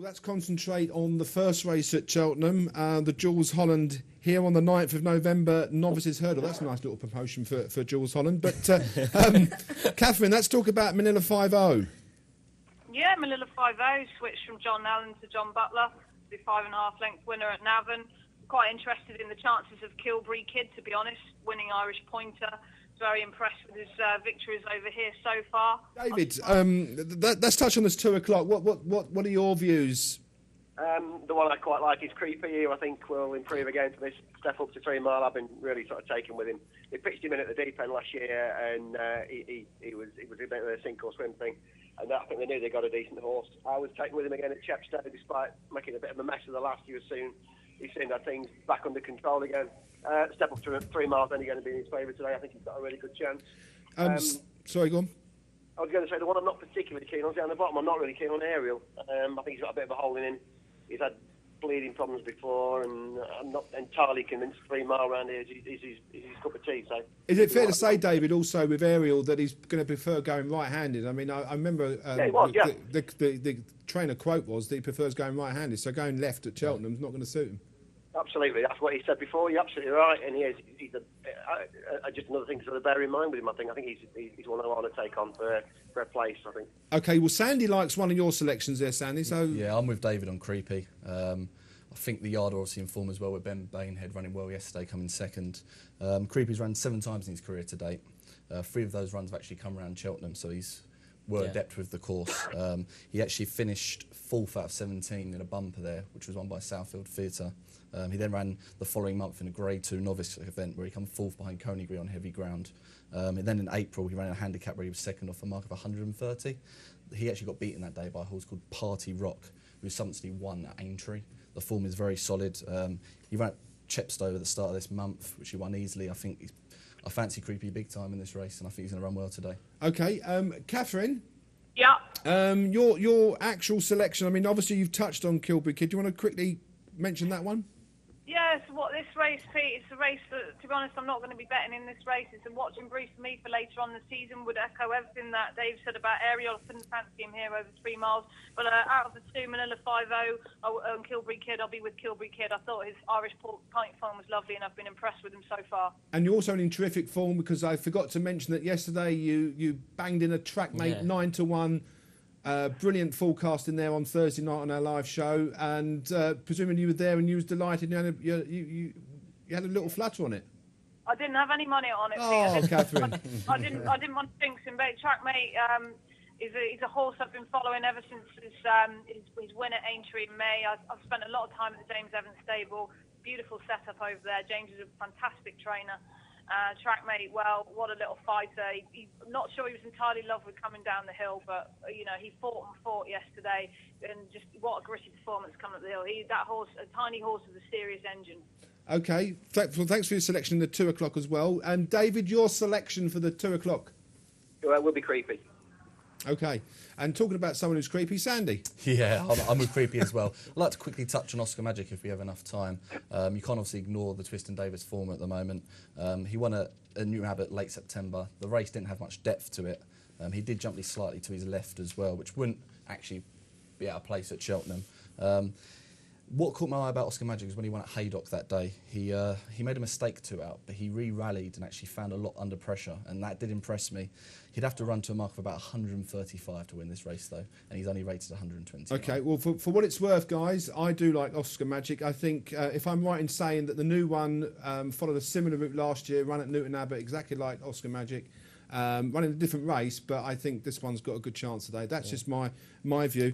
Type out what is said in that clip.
Well, let's concentrate on the first race at Cheltenham, the Jules Holland here on the 9th of November, Novices Hurdle. That's a nice little promotion for Jules Holland. But, Catherine, let's talk about Manila 5-0. Yeah, Manila 5-0, switched from John Allen to John Butler, the 5.5 length winner at Navan. Quite interested in the chances of Kilbury Kid, to be honest, winning Irish Pointer. Very impressed with his victories over here so far. David, let's touch on this 2 o'clock. What are your views? The one I quite like is Creepy, who I think will improve again for this step up to 3 mile. I've been really sort of taken with him. They pitched him in at the deep end last year, and he was a bit of a sink or swim thing. And I think they knew they got a decent horse. I was taken with him again at Chepstow, despite making a bit of a mess of the last. He seemed had things back under control again. Step up to 3 miles, only going to be in his favour today. I think he's got a really good chance. Sorry, go on. I was going to say the one I'm not particularly keen on, down the bottom, I'm not really keen on Ariel. I think he's got a bit of a hole in him. He's had bleeding problems before, and I'm not entirely convinced 3 mile round here is his cup of tea. So, is it fair to say, David, also with Ariel, that he's going to prefer going right-handed? I mean, I remember the trainer quote was that he prefers going right-handed, so going left at Cheltenham's not going to suit him. Absolutely, that's what he said before. You're absolutely right, and he's just another thing to sort of bear in mind with him. I think he's one I want to take on for a place, I think. Okay, well, Sandy likes one of your selections there, Sandy. So yeah, I'm with David on Creepy. I think the yard are obviously in form as well, with Ben Bainhead running well yesterday, coming second. Creepy's run 7 times in his career to date. 3 of those runs have actually come around Cheltenham, so he's adept with the course. He actually finished 4th out of 17 in a bumper there, which was won by Southfield Theatre. He then ran the following month in a Grade 2 novice event where he came 4th behind Coneygree on heavy ground. And then in April he ran a handicap where he was second off a mark of 130. He actually got beaten that day by a horse called Party Rock, who subsequently won at Aintree. The form is very solid. He ran at Chepstow at the start of this month, which he won easily. I fancy Creepy big time in this race, and I think he's going to run well today. Okay, Catherine? Yeah. Your actual selection, I mean, obviously you've touched on Kilbury Kid. Do you want to quickly mention that one? Yes, this race, Pete, it's a race that, to be honest, I'm not going to be betting in this race. It's a watch and brief for me for later on in the season. Would echo everything that Dave said about Ariel. I couldn't fancy him here over 3 miles. But out of the 2, Manila 5-0 and Kilbury Kid, I'll be with Kilbury Kid. I thought his Irish pint form was lovely, and I've been impressed with him so far. And you're also in terrific form, because I forgot to mention that yesterday you banged in a trackmate 9-1. Brilliant forecast in there on Thursday night on our live show, and presumably you were there and you was delighted. You had a little flutter on it. I didn't have any money on it. Oh, Catherine. I didn't want to jinx him, but Trackmate he's a horse I've been following ever since his win at Aintree in May. I've spent a lot of time at the James Evans stable. Beautiful setup over there. James is a fantastic trainer. Trackmate, well, what a little fighter. He's not sure he was entirely in love with coming down the hill, but he fought yesterday, and just what a gritty performance coming up the hill. That horse, a tiny horse with a serious engine. Okay, thanks for your selection in the 2 o'clock as well. And David, your selection for the 2 o'clock? Will be Creepy. Okay, and talking about someone who's creepy, Sandy. Yeah, I'm with Creepy as well. I'd like to quickly touch on Oscar Magic if we have enough time. You can't obviously ignore the Twiston Davis form at the moment. He won a New Habit late September. The race didn't have much depth to it. He did jump slightly to his left as well, which wouldn't actually be out of place at Cheltenham. What caught my eye about Oscar Magic was when he won at Haydock that day. He made a mistake 2 out, but he re-rallied and actually found a lot under pressure, and that did impress me. He'd have to run to a mark of about 135 to win this race, though, and he's only rated 120. Okay, well, for what it's worth, guys, I do like Oscar Magic. I think, if I'm right in saying that the new one followed a similar route last year, run at Newton Abbot, exactly like Oscar Magic, running a different race, but I think this one's got a good chance today. That's just my view.